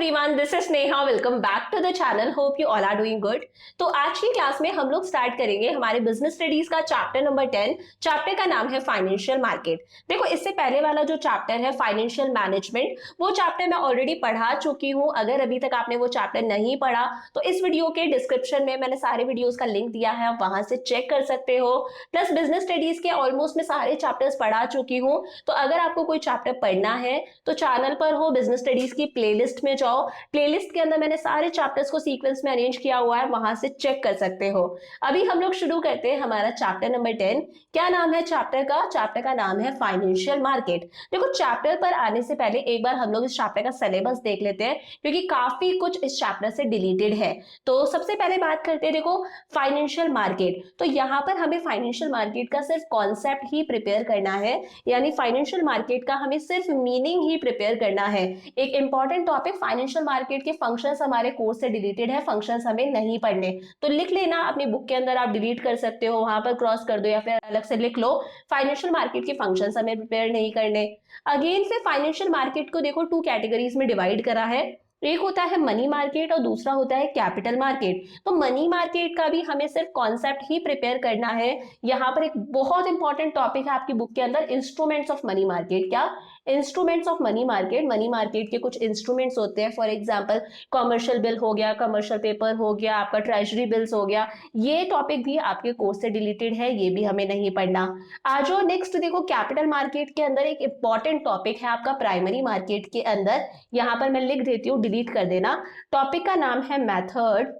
Everyone, this is Sneha. Welcome back to the channel. Hope you all are doing good. तो आज की class में हम लोग स्टार्ट करेंगे हमारे बिजनेस स्टडीज का चैप्टर नंबर 10। चैप्टर का नाम है फाइनेंशियल मार्केट। देखो, इससे पहले वाला जो चैप्टर है फाइनेंशियल मैनेजमेंट, वो चैप्टर मैं ऑलरेडी पढ़ा चुकी हूँ। अगर अभी तक आपने वो चैप्टर नहीं पढ़ा तो इस वीडियो के डिस्क्रिप्शन में मैंने सारे वीडियोज का लिंक दिया है, आप वहां से चेक कर सकते हो। प्लस बिजनेस स्टडीज के ऑलमोस्ट मैं सारे चैप्टर्स पढ़ा चुकी हूँ। तो अगर आपको कोई चैप्टर पढ़ना है तो चैनल पर हो बिजनेस स्टडीज की प्लेलिस्ट में जाओ। प्लेलिस्ट के अंदर मैंने सारे चैप्टर्स को सीक्वेंस में अरेंज किया हुआ है, वहां से चेक कर सकते हो। अभी हम लोग शुरू करते हैं हमारा चैप्टर नंबर 10। क्या नाम है चैप्टर का? चैप्टर का नाम है फाइनेंशियल मार्केट। देखो, चैप्टर पर आने से पहले एक बार हम लोग इस चैप्टर का सिलेबस देख लेते हैं, क्योंकि काफी कुछ इस चैप्टर से डिलीटेड है। तो सबसे पहले बात करते हैं, देखो फाइनेंशियल मार्केट। तो यहाँ पर हमें फाइनेंशियल मार्केट का सिर्फ कॉन्सेप्ट ही प्रिपेयर करना है, यानी फाइनेंशियल मार्केट का हमें सिर्फ मीनिंग ही प्रिपेयर करना है। एक इंपॉर्टेंट टॉपिक, फाइनेंशियल मार्केट के फंक्शंस हमारे कोर्स से डिलीटेड है, फंक्शंस हमें नहीं पढ़ने। तो लिख लेना अपनी बुक के अंदर, आप डिलीट कर सकते हो, वहां पर क्रॉस कर दो या फिर अलग से लिख लो, फाइनेंशियल मार्केट के फंक्शंस हमें प्रिपेयर नहीं करने। अगेन फिर फाइनेंशियल मार्केट को देखो टू कैटेगरीज में डिवाइड करा है। एक होता है मनी मार्केट और दूसरा होता है कैपिटल मार्केट। तो मनी मार्केट का भी हमें सिर्फ कॉन्सेप्ट ही प्रिपेयर करना है। यहाँ पर एक बहुत इंपॉर्टेंट टॉपिक है आपकी बुक के अंदर, इंस्ट्रूमेंट्स ऑफ मनी मार्केट। क्या? Instruments of money market. Money market के कुछ इंस्ट्रूमेंट्स होते हैं, फॉर एग्जांपल कमर्शियल बिल हो गया, कमर्शियल पेपर हो गया, आपका ट्रेजरी बिल्स हो गया। ये टॉपिक भी आपके कोर्स से डिलीटेड है, ये भी हमें नहीं पढ़ना। आज जो नेक्स्ट देखो, कैपिटल मार्केट के अंदर एक इंपॉर्टेंट टॉपिक है आपका प्राइमरी मार्केट के अंदर। यहां पर मैं लिख देती हूँ, डिलीट कर देना। टॉपिक का नाम है method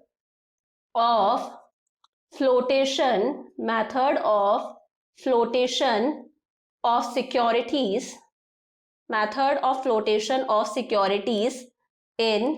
of flotation, method of flotation of securities, method of flotation of securities in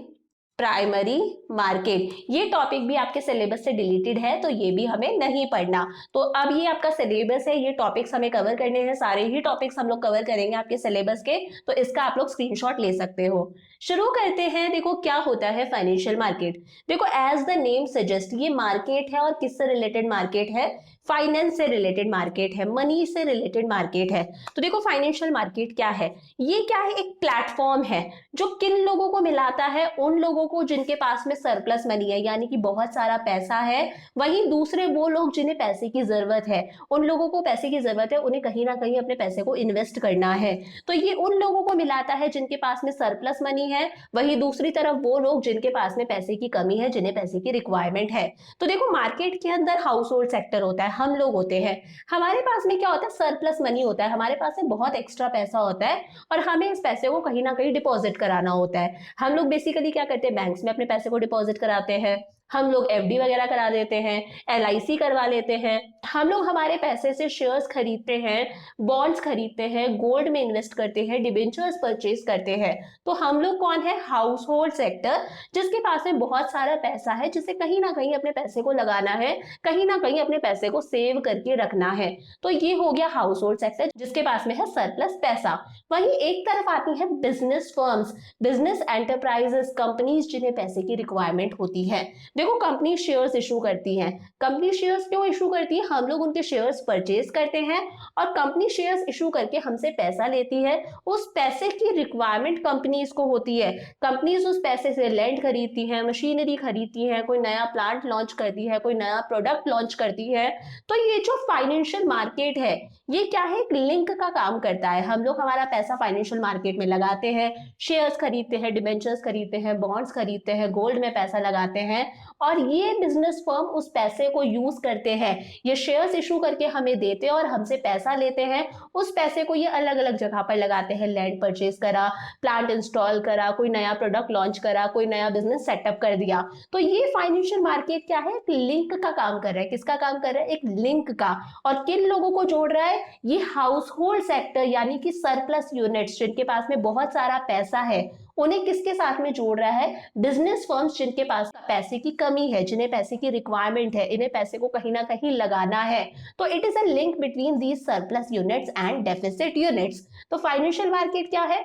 primary market. ये टॉपिक भी आपके सिलेबस से डिलीटेड है, तो ये भी हमें नहीं पढ़ना। तो अब ये आपका सिलेबस है, ये टॉपिक्स हमें कवर करने हैं, सारे ही टॉपिक्स हम लोग कवर करेंगे आपके सिलेबस के। तो इसका आप लोग स्क्रीनशॉट ले सकते हो। शुरू करते हैं। देखो क्या होता है फाइनेंशियल मार्केट। देखो एज द नेम सजेस्ट, ये मार्केट है और किससे रिलेटेड मार्केट है? फाइनेंस से रिलेटेड मार्केट है, मनी से रिलेटेड मार्केट है। तो देखो फाइनेंशियल मार्केट क्या है? ये क्या है? एक प्लेटफॉर्म है जो किन लोगों को मिलाता है? उन लोगों को जिनके पास में सरप्लस मनी है, यानी कि बहुत सारा पैसा है। वहीं दूसरे वो लोग जिन्हें पैसे की जरूरत है, उन लोगों को पैसे की जरूरत है, उन्हें कहीं ना कहीं अपने पैसे को इन्वेस्ट करना है। तो ये उन लोगों को मिलाता है जिनके पास में सरप्लस मनी है। वहीं दूसरी तरफ वो लोग जिनके पास में पैसे की कमी है, जिन्हें पैसे की रिक्वायरमेंट है। तो देखो मार्केट के अंदर हाउस होल्ड सेक्टर होता है, हम लोग होते हैं। हमारे पास में क्या होता है? सरप्लस मनी होता है, हमारे पास में बहुत एक्स्ट्रा पैसा होता है और हमें इस पैसे को कहीं ना कहीं डिपॉजिट कराना होता है। हम लोग बेसिकली क्या करते हैं? बैंक्स में अपने पैसे को डिपॉजिट कराते हैं, हम लोग एफडी वगैरह करा देते हैं, एलआईसी करवा लेते हैं, हम लोग हमारे पैसे से शेयर्स खरीदते हैं, बॉन्ड्स खरीदते हैं, गोल्ड में इन्वेस्ट करते हैं, डिबेंचर्स परचेज करते हैं। तो हम लोग कौन है? हाउस होल्ड सेक्टर, जिसके पास में बहुत सारा पैसा है, जिसे कहीं ना कहीं अपने पैसे को लगाना है, कहीं ना कहीं अपने पैसे को सेव करके रखना है। तो ये हो गया हाउस होल्ड सेक्टर, जिसके पास में है सरप्लस पैसा। वहीं एक तरफ आती है business firms, business enterprises, companies जिन्हें पैसे की रिक्वायरमेंट होती है। देखो कंपनी शेयर्स इशू करती हैं। कंपनी शेयर्स क्यों इशू करती है? हम लोग उनके शेयर्स परचेज करते हैं और कंपनी शेयर्स इशू करके हमसे पैसा लेती है। उस पैसे की रिक्वायरमेंट कंपनीज को होती है, कंपनीज उस पैसे से लैंड खरीदती हैं, मशीनरी खरीदती हैं, कोई नया प्लांट लॉन्च करती है, कोई नया प्रोडक्ट लॉन्च करती है। तो ये जो फाइनेंशियल मार्केट है, ये क्या है? एक लिंक का काम करता है। हम लोग हमारा पैसा फाइनेंशियल मार्केट में लगाते हैं, शेयर्स खरीदते हैं, डिबेंचर्स खरीदते हैं, बॉन्ड्स खरीदते हैं, गोल्ड में पैसा लगाते हैं और ये बिजनेस फर्म उस पैसे को यूज करते हैं। ये शेयर्स इशू करके हमें देते हैं और हमसे पैसा लेते हैं। उस पैसे को ये अलग अलग जगह पर लगाते हैं, लैंड परचेज करा, प्लांट इंस्टॉल करा, कोई नया प्रोडक्ट लॉन्च करा, कोई नया बिजनेस सेटअप कर दिया। तो ये फाइनेंशियल मार्केट क्या है? एक लिंक का काम कर रहा है। किसका काम कर रहा है? एक लिंक का। और किन लोगों को जोड़ रहा है? ये हाउस होल्ड सेक्टर, यानी कि सरप्लस यूनिट्स, जिनके पास में बहुत सारा पैसा है, उन्हें किसके साथ में जोड़ रहा है? बिजनेस फर्म्स, जिनके पास पैसे की कमी है, जिन्हें पैसे की रिक्वायरमेंट है, इन्हें पैसे को कहीं ना कहीं लगाना है। तो it is a link between these surplus units and deficit units. तो फाइनेंशियल मार्केट क्या है?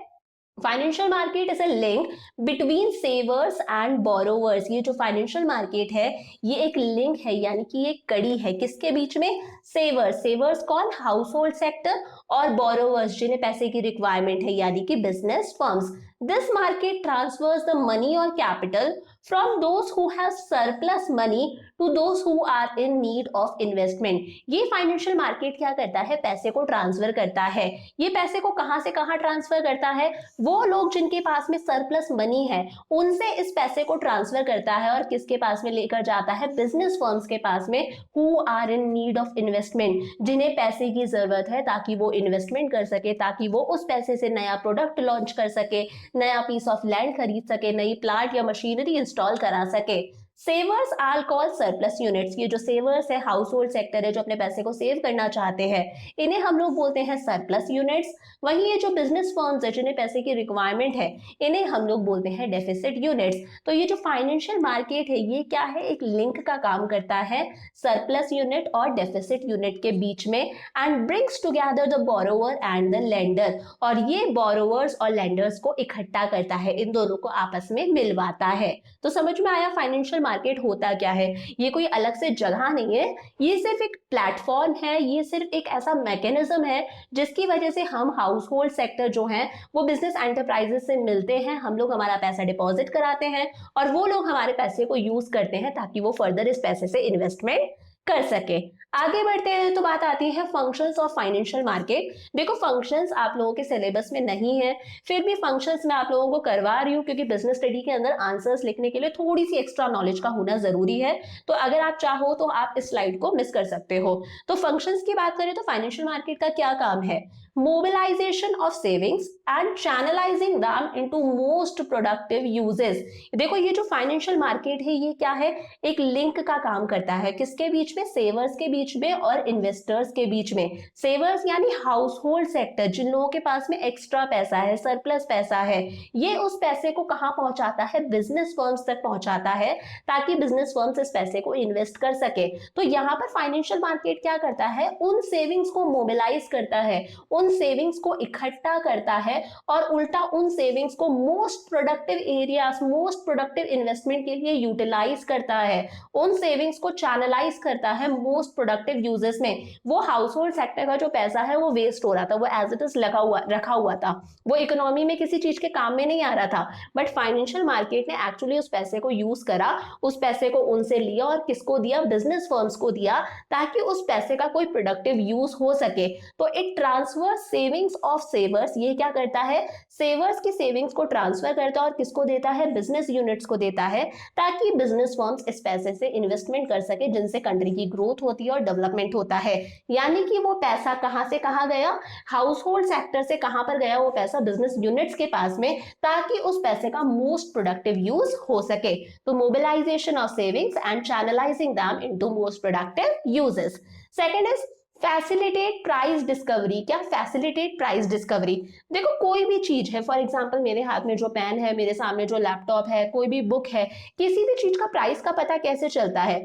Financial market is a link between सेवर्स and borrowers. ये जो फाइनेंशियल मार्केट है ये एक लिंक है, यानी कि ये कड़ी है किसके बीच में? सेवर्स। सेवर्स कौन? हाउस होल्ड सेक्टर, और बोरोवर्स जिन्हें पैसे की रिक्वायरमेंट है, यानी कि business firms. This market transfers the money और capital from those who have surplus money to those who are in need of investment. ये फाइनेंशियल मार्केट क्या करता है? पैसे को ट्रांसफर करता है। ये पैसे को कहां से कहां ट्रांसफर करता है? वो लोग जिनके पास में सरप्लस मनी है उनसे इस पैसे को ट्रांसफर करता है, और किसके पास में लेकर जाता है? बिजनेस फर्म्स के पास में, who are in need of investment, जिन्हें पैसे की जरूरत है ताकि वो इन्वेस्टमेंट कर सके, ताकि वो उस पैसे से नया प्रोडक्ट लॉन्च कर सके, नया पीस ऑफ लैंड खरीद सके, नई प्लांट या मशीनरी इंस्टॉल करा सके। सेवर्स आर कॉल्ड सरप्लस यूनिट्स। ये जो सेवर्स है, हाउस होल्ड सेक्टर है, जो अपने पैसे को सेव करना चाहते हैं, इन्हें हम लोग बोलते हैं सरप्लस यूनिट्स। वहीं ये जो बिजनेस फर्म्स है जिन्हें पैसे की रिक्वायरमेंट है, इन्हें हम लोग बोलते हैं डेफिसिट यूनिट्स। तो ये जो फाइनेंशियल मार्केट है ये क्या है? एक लिंक का काम करता है सरप्लस यूनिट और डेफिसिट यूनिट के बीच में, and brings together the borrower and the lender. और ये बोरोवर्स और लेंडर्स को इकट्ठा करता है, इन दोनों को आपस में मिलवाता है। तो समझ में आया फाइनेंशियल मार्केट होता क्या है? ये कोई अलग से जगह नहीं है, ये सिर्फ एक प्लेटफॉर्म है, ये सिर्फ एक ऐसा मैकेनिज्म है जिसकी वजह से हम हाउस होल्ड सेक्टर जो है वो बिजनेस एंटरप्राइजेस से मिलते हैं, हम लोग हमारा पैसा डिपॉजिट कराते हैं और वो लोग हमारे पैसे को यूज करते हैं ताकि वो फर्दर इस पैसे से इन्वेस्टमेंट कर सके। आगे बढ़ते हैं तो बात आती है फंक्शंस ऑफ फाइनेंशियल मार्केट। देखो फंक्शंस आप लोगों के सिलेबस में नहीं है, फिर भी फंक्शंस मैं आप लोगों को करवा रही हूँ क्योंकि बिजनेस स्टडी के अंदर आंसर्स लिखने के लिए थोड़ी सी एक्स्ट्रा नॉलेज का होना जरूरी है। तो अगर आप चाहो तो आप इस स्लाइड को मिस कर सकते हो। तो फंक्शंस की बात करें तो फाइनेंशियल मार्केट का क्या काम है? Mobilisation of savings and channelising them into most productive uses. देखो ये जो फाइनेंशियल मार्केट है ये क्या है? एक लिंक का काम करता है, किसके बीच में? सेवर्स के बीच में और इन्वेस्टर्स के बीच में। सेवर्स यानी हाउस होल्ड सेक्टर, जिन लोगों के पास में एक्स्ट्रा पैसा है, सरप्लस पैसा है, ये उस पैसे को कहां पहुंचाता है? बिजनेस फर्म्स तक पहुंचाता है ताकि बिजनेस फर्म्स इस पैसे को इन्वेस्ट कर सके। तो यहाँ पर फाइनेंशियल मार्केट क्या करता है? उन सेविंग्स को मोबिलाइज करता है, उन सेविंग्स को इकट्ठा करता है और उल्टा उन सेविंग्स को most productive areas, most productive investment के लिए यूटिलाइज करता है, उन सेविंग्स को चैनलाइज करता है मोस्ट प्रोडक्टिव यूजेस में। वो हाउस होल्ड सेक्टर का जो पैसा है वो वेस्ट हो रहा था, वो एज इट इज रखा हुआ था, वो इकोनॉमी में किसी चीज के काम में नहीं आ रहा था, बट फाइनेंशियल मार्केट ने एक्चुअली उस पैसे को यूज करा, उस पैसे को उनसे लिया और किसको दिया? बिजनेस फर्म्स को दिया, ताकि उस पैसे का कोई प्रोडक्टिव यूज हो सके। तो इट ट्रांसफर सेविंग्स ऑफ सेवर्स। ये क्या करता है? सेवर्स की सेविंग्स को ट्रांसफर करता है और किसको देता है? बिजनेस यूनिट्स को देता है, ताकि बिजनेस फर्म्स इस पैसे से इन्वेस्टमेंट कर सके, जिनसे कंट्री की ग्रोथ होती है और डेवलपमेंट होता है। यानी कि वो पैसा कहां से कहां गया? हाउस होल्ड सेक्टर से कहां पर गया? वो पैसा बिजनेस यूनिट्स के पास में, ताकि उस पैसे का मोस्ट प्रोडक्टिव यूज हो सके। तो mobilisation of savings and channelising them into most productive uses. Second is facilitate price discovery. क्या? Facilitate price discovery. देखो कोई भी चीज है, फॉर एग्जांपल मेरे हाथ में जो पेन है, मेरे सामने जो लैपटॉप है, कोई भी बुक है, किसी भी चीज का प्राइस का पता कैसे चलता है?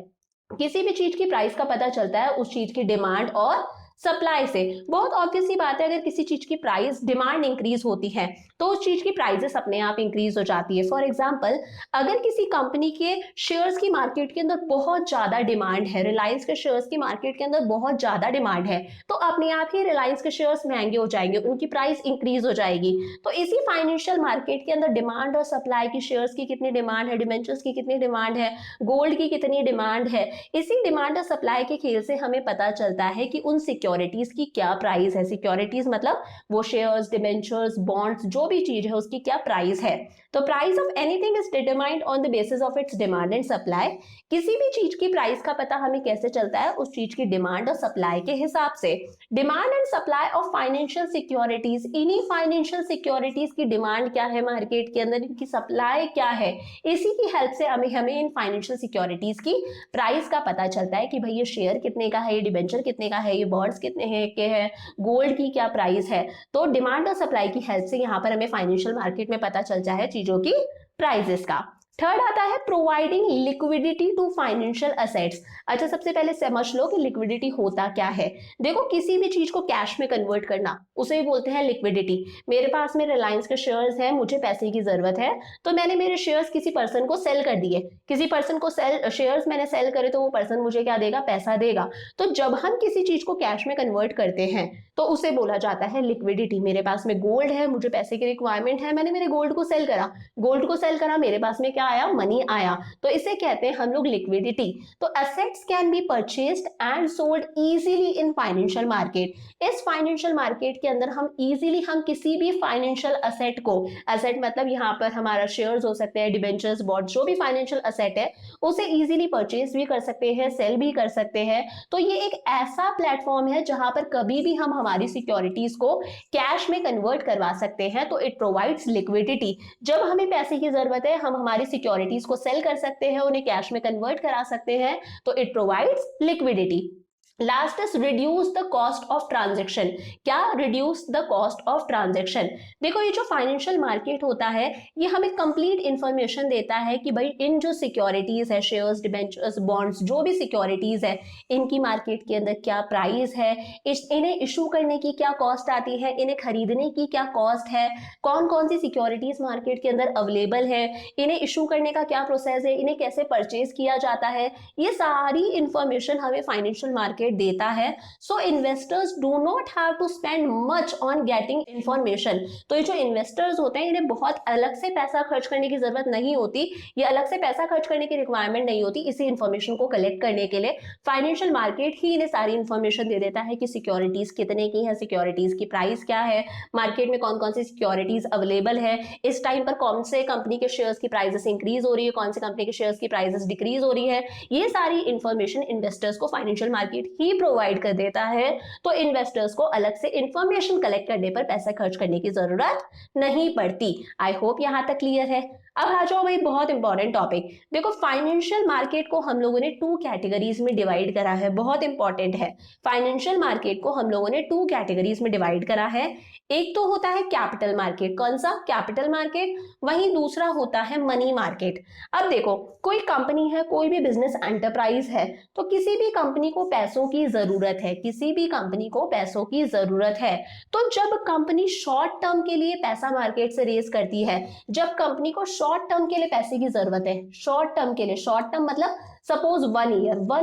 किसी भी चीज की प्राइस का पता चलता है उस चीज की डिमांड और सप्लाई से। बहुत ऑब्वियस सी बात है, अगर किसी चीज की प्राइस, डिमांड इंक्रीज होती है तो उस चीज की प्राइसेस अपने आप इंक्रीज हो जाती है। फॉर एग्जांपल अगर किसी कंपनी के शेयर्स की मार्केट के अंदर बहुत ज्यादा डिमांड है, रिलायंस के शेयर्स की मार्केट के अंदर बहुत ज्यादा डिमांड है, तो अपने आप ही रिलायंस के शेयर्स महंगे हो जाएंगे, उनकी प्राइस इंक्रीज हो जाएगी। तो इसी फाइनेंशियल मार्केट के अंदर डिमांड और सप्लाई की, शेयर्स की कितनी डिमांड है, डिबेंचर्स की कितनी डिमांड है, गोल्ड की कितनी डिमांड है, इसी डिमांड और सप्लाई के खेल से हमें पता चलता है कि उन सिक्योरिटीज की क्या प्राइस है। सिक्योरिटीज मतलब वो शेयर्स, डिबेंचर्स, बॉन्ड्स, जो भी चीज है उसकी क्या प्राइस है। तो price of anything is determined on the basis of its demand and supply. किसी भी चीज की प्राइस का पता हमें कैसे चलता है? उस चीज की डिमांड और सप्लाई के हिसाब से। Demand and supply of financial securities, इन्हीं फाइनेंशियल सिक्योरिटीज की डिमांड क्या है मार्केट के अंदर, इनकी सप्लाई क्या है, इसी की हेल्प से हमें इन फाइनेंशियल सिक्योरिटीज की प्राइस का पता चलता है कि भाई ये शेयर कितने का है, ये डिबेंचर कितने का है, ये बॉन्ड्स कितने के है, गोल्ड की क्या प्राइस है। तो डिमांड और सप्लाई की हेल्प से यहाँ पर हमें फाइनेंशियल मार्केट में पता चलता है चीजों की प्राइसेस का। थर्ड आता है providing liquidity to financial assets. अच्छा, सबसे पहले समझ लो कि लिक्विडिटी होता क्या है। देखो, किसी भी चीज को कैश में कन्वर्ट करना उसे ही बोलते हैं लिक्विडिटी। मेरे पास में रिलायंस के शेयर्स हैं, मुझे पैसे की जरूरत है, तो मैंने मेरे शेयर्स किसी पर्सन को सेल कर दिए, किसी पर्सन को शेयर्स मैंने सेल करे, तो वो पर्सन मुझे क्या देगा, पैसा देगा। तो जब हम किसी चीज को कैश में कन्वर्ट करते हैं तो उसे बोला जाता है लिक्विडिटी। मेरे पास में गोल्ड है, मुझे पैसे की रिक्वायरमेंट है, मैंने मेरे गोल्ड को सेल करा, गोल्ड को सेल करा, मेरे पास में क्या आया, मनी आया, तो इसे कहते हैं हम लोग लिक्विडिटी। तो assets can be purchased and sold easily in financial market. इस फाइनेंशियल मार्केट के अंदर हम इजीली हम किसी भी फाइनेंशियल असेट को, असेट मतलब यहाँ पर हमारा शेयर्स हो सकते हैं, डिबेंचर्स, बॉन्ड, जो भी फाइनेंशियल असेट है उसे इजीली परचेज भी कर सकते हैं, सेल भी कर सकते हैं। तो ये एक ऐसा प्लेटफॉर्म है जहां पर कभी भी हम हमारी सिक्योरिटीज को कैश में कन्वर्ट करवा सकते हैं। तो इट प्रोवाइड्स लिक्विडिटी। जब हमें पैसे की जरूरत है हम हमारी सिक्योरिटीज को सेल कर सकते हैं, उन्हें कैश में कन्वर्ट करा सकते हैं, तो it provides liquidity. Last is reduce the cost of transaction. क्या reduce the cost of transaction? देखो, ये जो फाइनेंशियल मार्केट होता है ये हमें कंप्लीट इंफॉर्मेशन देता है कि भाई इन जो सिक्योरिटीज है, शेयर्स, डिबेंचर्स, बॉन्ड्स, जो भी सिक्योरिटीज है, इनकी मार्केट के अंदर क्या प्राइस है, इन्हें इशू करने की क्या कॉस्ट आती है, इन्हें खरीदने की क्या कॉस्ट है, कौन कौन सी सिक्योरिटीज मार्केट के अंदर अवेलेबल है, इन्हें इशू करने का क्या प्रोसेस है, इन्हें कैसे परचेज किया जाता है, ये सारी इंफॉर्मेशन हमें फाइनेंशियल मार्केट देता है। So investors do not have to spend much on getting information. तो ये जो इन्वेस्टर्स होते हैं इन्हें बहुत अलग से पैसा खर्च करने की जरूरत नहीं होती, ये अलग से पैसा खर्च करने की रिक्वायरमेंट नहीं होती इसी इंफॉर्मेशन को कलेक्ट करने के लिए। फाइनेंशियल मार्केट ही इन्हें सारी इंफॉर्मेशन दे देता है कि सिक्योरिटीज कितने की है, सिक्योरिटीज की प्राइस क्या है, मार्केट में कौन कौन सी सिक्योरिटीज अवेलेबल है, इस टाइम पर कौन से कंपनी के शेयर्स की प्राइसेस इंक्रीज हो रही है, कौन से कंपनी के शेयर्स की प्राइसेस डिक्रीज हो रही है। ये सारी इंफॉर्मेशन इन्वेस्टर्स को फाइनेंशियल मार्केट ही प्रोवाइड कर देता है। तो इन्वेस्टर्स को अलग से इंफॉर्मेशन कलेक्ट करने पर पैसा खर्च करने की जरूरत नहीं पड़ती। आई होप यहां तक क्लियर है। अब आ जाओ भाई, बहुत इंपॉर्टेंट टॉपिक। देखो, फाइनेंशियल मार्केट को हम लोगों ने 2 कैटेगरीज में डिवाइड करा है, बहुत इंपॉर्टेंट है। फाइनेंशियल मार्केट को हम लोगों ने 2 कैटेगरीज में डिवाइड करा है। एक तो होता है कैपिटल मार्केट। कौन सा? Capital market. वहीं दूसरा होता है मनी मार्केट। अब देखो, कोई कंपनी है, कोई भी बिजनेस एंटरप्राइज है, तो किसी भी कंपनी को पैसों की जरूरत है, किसी भी कंपनी को पैसों की जरूरत है। तो जब कंपनी शॉर्ट टर्म के लिए पैसा मार्केट से रेज करती है, जब कंपनी को शॉर्ट टर्म के लिए पैसे की जरूरत है, शॉर्ट टर्म के लिए, शॉर्ट टर्म मतलब सपोज 1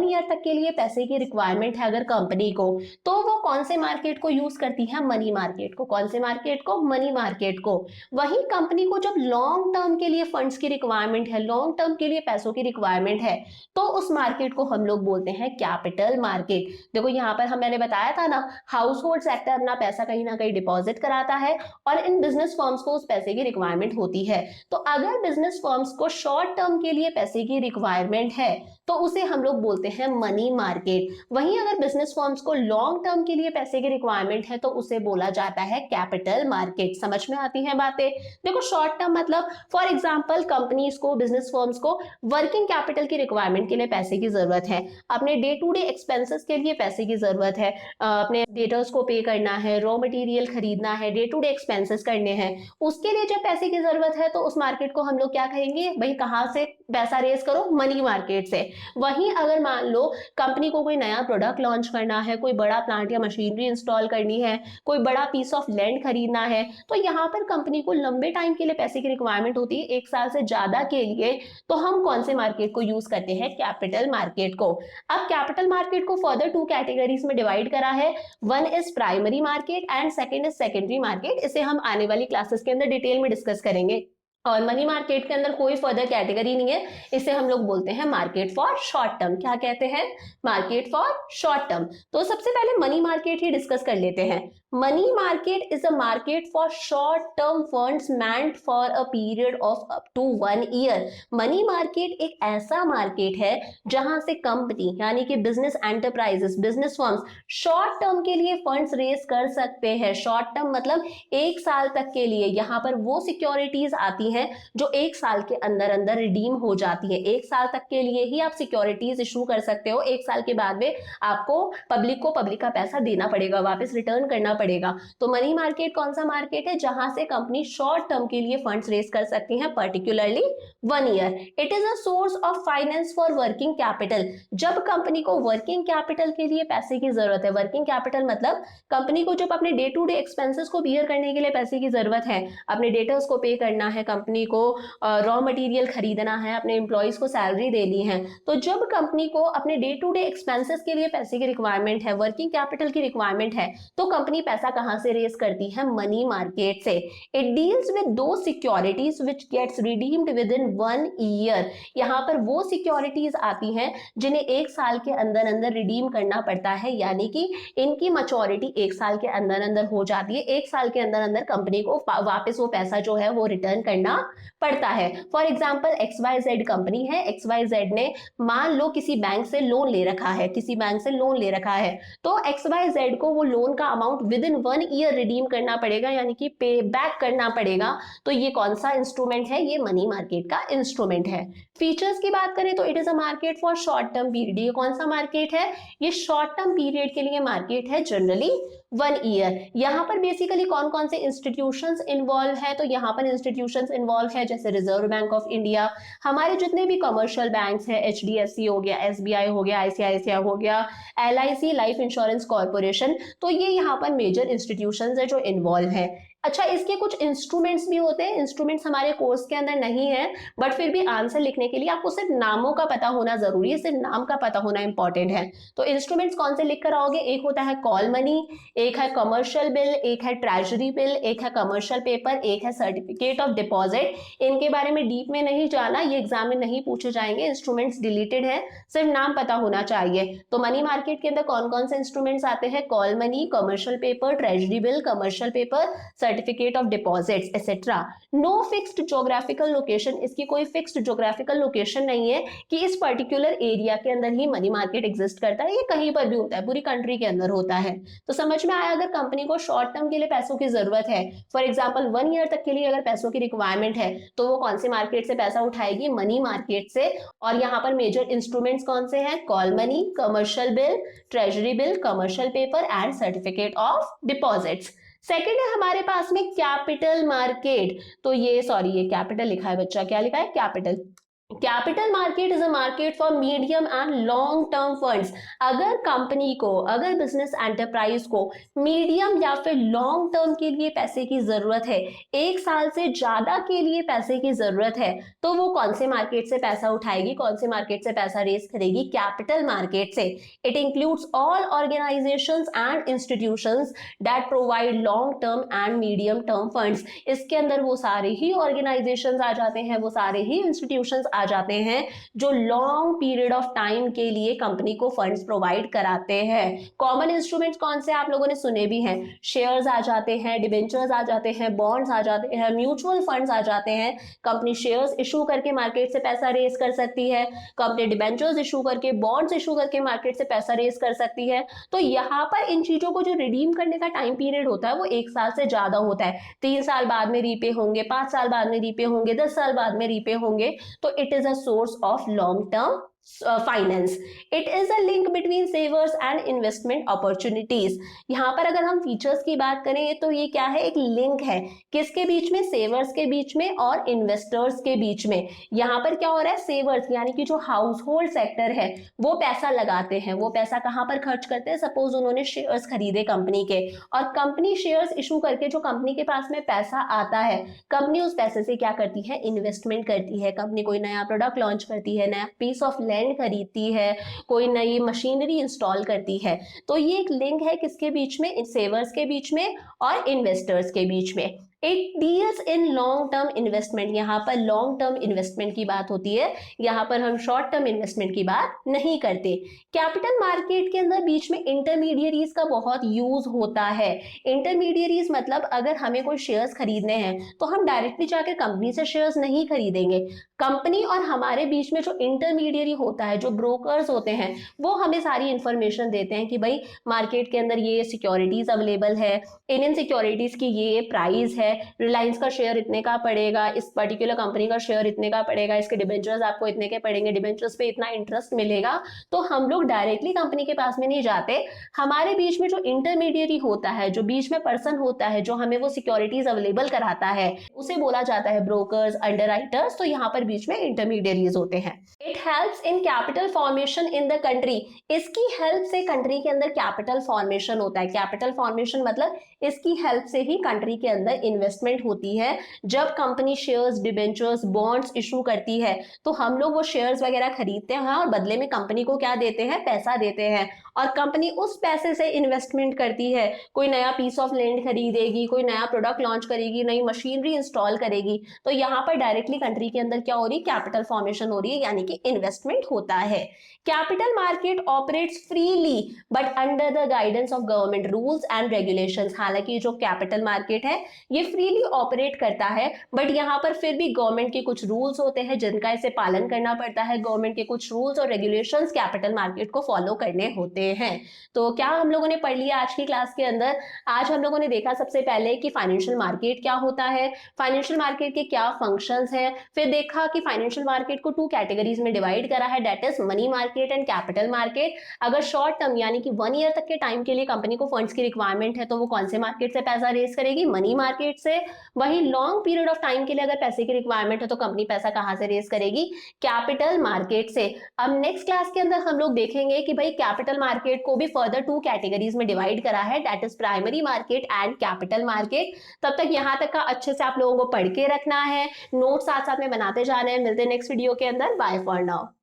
ईयर तक के लिए पैसे की रिक्वायरमेंट है अगर कंपनी को, तो वो कौन से मार्केट को यूज करती है? मनी मार्केट को। कौन से मार्केट को? मनी मार्केट को। वहीं कंपनी को जब लॉन्ग टर्म के लिए फंड्स की रिक्वायरमेंट है, लॉन्ग टर्म के लिए पैसों की रिक्वायरमेंट है, तो उस मार्केट को हम लोग बोलते हैं कैपिटल मार्केट। देखो, यहाँ पर मैंने बताया था ना, हाउस होल्ड सेक्टर अपना पैसा कहीं ना कहीं डिपॉजिट कराता है और इन बिजनेस फर्म्स को उस पैसे की रिक्वायरमेंट होती है। तो अगर बिजनेस फर्म्स को शॉर्ट टर्म के लिए पैसे की रिक्वायरमेंट है तो उसे हम लोग बोलते हैं मनी मार्केट। वहीं अगर बिजनेस फर्म्स को लॉन्ग टर्म के लिए पैसे की रिक्वायरमेंट है तो उसे बोला जाता है कैपिटल मार्केट। समझ में आती हैं बातें? देखो, शॉर्ट टर्म मतलब फॉर एग्जांपल कंपनीज को, बिजनेस फर्म्स को वर्किंग कैपिटल की रिक्वायरमेंट के लिए पैसे की जरूरत है, अपने डे टू डे एक्सपेंसेस के लिए पैसे की जरूरत है, अपने डेटर्स को पे करना है, रॉ मटेरियल खरीदना है, डे टू डे एक्सपेंसेस करने हैं, उसके लिए जब पैसे की जरूरत है तो उस मार्केट को हम लोग क्या कहेंगे? भाई कहां से पैसा रेज करो? मनी मार्केट से। वहीं अगर मान लो कंपनी को कोई नया प्रोडक्ट लॉन्च करना है, कोई बड़ा प्लांट या मशीनरी इंस्टॉल करनी है, कोई बड़ा पीस ऑफ लैंड खरीदना है, तो यहाँ पर कंपनी को लंबे टाइम के लिए पैसे की रिक्वायरमेंट होती है, 1 साल से ज्यादा के लिए, तो हम कौन से मार्केट को यूज करते हैं? कैपिटल मार्केट को। अब कैपिटल मार्केट को फर्दर 2 कैटेगरीज में डिवाइड करा है। One is primary market and second is secondary market. इसे हम आने वाली क्लासेस के अंदर डिटेल में डिस्कस करेंगे। और मनी मार्केट के अंदर कोई फर्दर कैटेगरी नहीं है, इसे हम लोग बोलते हैं मार्केट फॉर शॉर्ट टर्म। क्या कहते हैं? Market for short term. तो सबसे पहले मनी मार्केट ही डिस्कस कर लेते हैं। Money market is a market for short term funds meant for a period of up to 1 year. Money market एक ऐसा मार्केट है जहां से कंपनी यानी कि business enterprises, business firms short term के लिए फंड्स रेज कर सकते हैं। शॉर्ट टर्म मतलब 1 साल तक के लिए। यहाँ पर वो सिक्योरिटीज आती आती हैं जो एक साल के अंदर अंदर रिडीम हो जाती है। एक साल तक के लिए ही आप सिक्योरिटीज इशू कर सकते हो, एक साल के बाद में आपको पब्लिक का पैसा देना पड़ेगा, वापस रिटर्न करना पड़ेगा। तो मनी मार्केट कौन सा मार्केट है जहां से कंपनी शॉर्ट टर्म के लिए फंड्स रेज कर सकती हैं, particularly 1 year. It is a source of finance for working capital. जब कंपनी को वर्किंग कैपिटल के लिए पैसे की जरूरत है, वर्किंग कैपिटल मतलब कंपनी को जब अपने डे टू डे एक्सपेंसेस को बियर करने के लिए पैसे की जरूरत है, अपने डेटर्स को पे करना है, कंपनी को रॉ मटेरियल खरीदना है, अपने एम्प्लॉयज को सैलरी देनी है, तो जब कंपनी को अपने डे टू डे एक्सपेंसेस के लिए पैसे की रिक्वायरमेंट है, वर्किंग कैपिटल की रिक्वायरमेंट है, तो कंपनी पैसा कहां से रेज करती है? मनी मार्केट से। इट डील्स विद दो securities which gets redeemed within 1 year. यहाँ पर वो सिक्योरिटीज आती हैं जिन्हें एक साल के अंदर अंदर रिडीम करना पड़ता है, यानी कि इनकी मैच्योरिटी एक साल के अंदर अंदर हो जाती है, एक साल के अंदर अंदर कंपनी को वापस वो पैसा जो है वो रिटर्न करना पड़ता है। फॉर एग्जाम्पल XYZ कंपनी है, XYZ ने मान लो किसी बैंक से लोन ले रखा है, किसी बैंक से लोन ले रखा है, तो XYZ को वो लोन का amount with in 1 year redeem करना पड़ेगा, यानी कि पे बैक करना पड़ेगा। तो ये कौन सा इंस्ट्रूमेंट है? ये मनी मार्केट का इंस्ट्रूमेंट है। फीचर्स की बात करें तो it is a market for short term period. ये कौन सा मार्केट है? ये शॉर्ट टर्म पीरियड के लिए मार्केट है, जनरली 1 ईयर। यहाँ पर बेसिकली कौन कौन से इंस्टीट्यूशंस इन्वॉल्व है? तो यहाँ पर इंस्टीट्यूशंस इन्वॉल्व है जैसे रिजर्व बैंक ऑफ इंडिया, हमारे जितने भी कमर्शियल बैंक्स हैं, HDFC हो गया, SBI हो गया, ICICI हो गया, LIC लाइफ इंश्योरेंस कॉर्पोरेशन, तो ये यहाँ पर मेजर इंस्टीट्यूशंस है जो इन्वॉल्व है। अच्छा, इसके कुछ इंस्ट्रूमेंट्स भी होते हैं, इंस्ट्रूमेंट्स हमारे कोर्स के अंदर नहीं है, बट फिर भी आंसर लिखने के लिए आपको सिर्फ नामों का पता होना जरूरी है, सिर्फ नाम का पता होना इंपॉर्टेंट है। तो इंस्ट्रूमेंट्स कौन से लिख कर आओगे? एक होता है कॉल मनी, एक है कमर्शियल बिल, एक है ट्रेजरी बिल, एक है कमर्शियल पेपर, एक है सर्टिफिकेट ऑफ डिपॉजिट। इनके बारे में डीप में नहीं जाना, ये एग्जाम में नहीं पूछे जाएंगे, इंस्ट्रूमेंट्स डिलीटेड है, सिर्फ नाम पता होना चाहिए। तो मनी मार्केट के अंदर कौन कौन से इंस्ट्रूमेंट्स आते हैं? Call money, commercial paper, treasury bill, commercial paper, certificate of deposits etcetera. No fixed geographical location, इसकी कोई फिक्स्ड ज्योग्राफिकल लोकेशन नहीं है कि इस पर्टिकुलर एरिया के अंदर ही मनी मार्केट एग्जिस्ट करता है, ये कहीं पर भी होता है, पूरी कंट्री के अंदर होता है। तो समझ में आया, अगर कंपनी को शॉर्ट टर्म के लिए पैसों की जरूरत है, फॉर एग्जाम्पल 1 ईयर तक के लिए अगर पैसों की रिक्वायरमेंट है, तो वो कौन सी मार्केट से पैसा उठाएगी? मनी मार्केट से। और यहाँ पर मेजर इंस्ट्रूमेंट्स कौन से हैं? Call money, commercial bill, treasury bill, commercial paper and certificate of deposits. Second है हमारे पास में कैपिटल मार्केट। तो ये ये कैपिटल लिखा है बच्चा, क्या लिखा है? Capital. Capital market is a market for medium and long term funds. अगर कंपनी को, अगर बिजनेस एंटरप्राइज को मीडियम या फिर लॉन्ग टर्म के लिए पैसे की जरूरत है, एक साल से ज्यादा के लिए पैसे की जरूरत है, तो वो कौन से मार्केट से पैसा उठाएगी, कौन से मार्केट से पैसा रेज करेगी? कैपिटल मार्केट से। It includes all organisations and institutions that provide long term and medium term funds. इसके अंदर वो सारे ही ऑर्गेनाइजेशंस आ जाते हैं, वो सारे ही इंस्टीट्यूशंस आ जाते हैं जो लॉन्ग पीरियड ऑफ टाइम के लिए कंपनी को फंड्स प्रोवाइड कराते हैं। कॉमन इंस्ट्रूमेंट्स कौन से आप लोगों ने सुने भी हैं? शेयर्स आ जाते हैं, डिबेंचर्स आ जाते हैं, बॉन्ड्स आ जाते हैं, म्यूचुअल फंड्स आ जाते हैं। कंपनी शेयर्स इशू करके मार्केट से पैसा रेज कर सकती है, कंपनी डिबेंचर्स इशू करके, बॉन्ड्स इशू करके मार्केट से पैसा रेज कर सकती है। तो यहाँ पर इन चीजों को जो रिडीम करने का टाइम पीरियड होता है वो 1 साल से ज्यादा होता है। 3 साल बाद में रीपे होंगे, 5 साल बाद में रीपे होंगे, 10 साल बाद में रीपे होंगे। तो it is a source of long-term finance. It is a link between सेवर्स and investment opportunities. यहाँ पर अगर हम फीचर्स की बात करें तो ये क्या है? एक लिंक है, किसके बीच में? सेवर्स के बीच में और इन्वेस्टर्स के बीच में। यहाँ पर क्या हो रहा है? सेवर्स यानी कि जो हाउस होल्ड सेक्टर है वो पैसा लगाते हैं, वो पैसा कहाँ पर खर्च करते हैं? सपोज उन्होंने शेयर्स खरीदे कंपनी के, और कंपनी शेयर्स इशू करके जो कंपनी के पास में पैसा आता है, कंपनी उस पैसे से क्या करती है? इन्वेस्टमेंट करती है। कंपनी कोई नया प्रोडक्ट लॉन्च करती है, नया पीस ऑफ लैंड खरीदती है, कोई नई मशीनरी इंस्टॉल करती है। तो ये एक लिंक है किसके बीच में? सेवर्स के बीच में और इन्वेस्टर्स के बीच में। It deals in long term investment. यहाँ पर लॉन्ग टर्म इन्वेस्टमेंट की बात होती है, यहाँ पर हम शॉर्ट टर्म इन्वेस्टमेंट की बात नहीं करते। कैपिटल मार्केट के अंदर बीच में इंटरमीडियरीज का बहुत यूज होता है। इंटरमीडियरीज मतलब अगर हमें कोई शेयर्स खरीदने हैं तो हम डायरेक्टली जाकर कंपनी से शेयर्स नहीं खरीदेंगे। कंपनी और हमारे बीच में जो इंटरमीडियरी होता है, जो ब्रोकर्स होते हैं, वो हमें सारी इंफॉर्मेशन देते हैं कि भाई मार्केट के अंदर ये सिक्योरिटीज अवेलेबल है, इन सिक्योरिटीज की ये प्राइस है, है, रिलायंस का शेयर इतने का पड़ेगा, इस पर्टिकुलर कंपनी का शेयर इतने का पड़ेगा, इसके डिबेंचर्स आपको इतने के पड़ेंगे, डिबेंचर्स पे इतना इंटरेस्ट मिलेगा, तो हम लोग डायरेक्टली कंपनी के पास में नहीं जाते। हमारे बीच में जो इंटरमीडिएरी होता है, जो बीच में पर्सन होता है, जो हमें वो सिक्योरिटीज अवेलेबल कराता है, उसे बोला जाता है ब्रोकर्स, अंडरराइटर्स। तो यहाँ पर बीच में इंटरमीडिएरीज होते हैं। It helps in capital formation in the country. इसकी हेल्प से कंट्री के अंदर कैपिटल फॉर्मेशन होता है। कैपिटल फॉर्मेशन मतलब इसकी हेल्प से ही कंट्री के अंदर इन्वेस्टमेंट होती है। जब company shares, debentures, bonds issue करती है तो हम लोग वो शेयर्स वगैरह खरीदते हैं और बदले में कंपनी को क्या देते हैं, पैसा देते हैं, और कंपनी उस पैसे से इन्वेस्टमेंट करती है। कोई नया पीस ऑफ लैंड खरीदेगी, कोई नया प्रोडक्ट लॉन्च करेगी, नई मशीनरी इंस्टॉल करेगी, तो यहाँ पर डायरेक्टली कंट्री के अंदर क्या हो रही है, कैपिटल फॉर्मेशन हो रही है, यानी कि इन्वेस्टमेंट होता है। Capital market operates freely but under the guidance of government rules and regulations. हालांकि जो कैपिटल मार्केट है ये फ्रीली ऑपरेट करता है, बट यहाँ पर फिर भी गवर्नमेंट के कुछ रूल्स होते हैं जिनका इसे पालन करना पड़ता है। गवर्नमेंट के कुछ रूल्स और रेगुलेशंस कैपिटल मार्केट को फॉलो करने होते हैं। तो क्या हम लोगों ने पढ़ लिया आज की क्लास के अंदर? आज हम लोगों ने देखा सबसे पहले कि फाइनेंशियल मार्केट क्या होता है, फाइनेंशियल मार्केट के क्या फंक्शंस हैं, फिर देखा कि फाइनेंशियल मार्केट को 2 कैटेगरीज में डिवाइड करा है, that is money market and capital market. अगर शॉर्ट टर्म यानी कि 1 ईयर तक के टाइम के लिए कंपनी को फंड्स की रिक्वायरमेंट है तो वो कौन से मार्केट से पैसा रेज करेगी, मनी मार्केट से। वहीं लॉन्ग पीरियड ऑफ टाइम के लिए अगर पैसे की रिक्वायरमेंट है तो कंपनी पैसा कहां से रेज करेगी, कैपिटल मार्केट से। अब नेक्स्ट क्लास के अंदर हम लोग देखेंगे कि भाई कैपिटल मार्केट को भी फर्दर 2 कैटेगरीज में डिवाइड करा है, that is primary market and capital market. तब तक यहां तक का अच्छे से आप लोगों को पढ़ के रखना है, नोट साथ साथ में बनाते जाना है। मिलते हैं नेक्स्ट वीडियो के अंदर। Bye for now.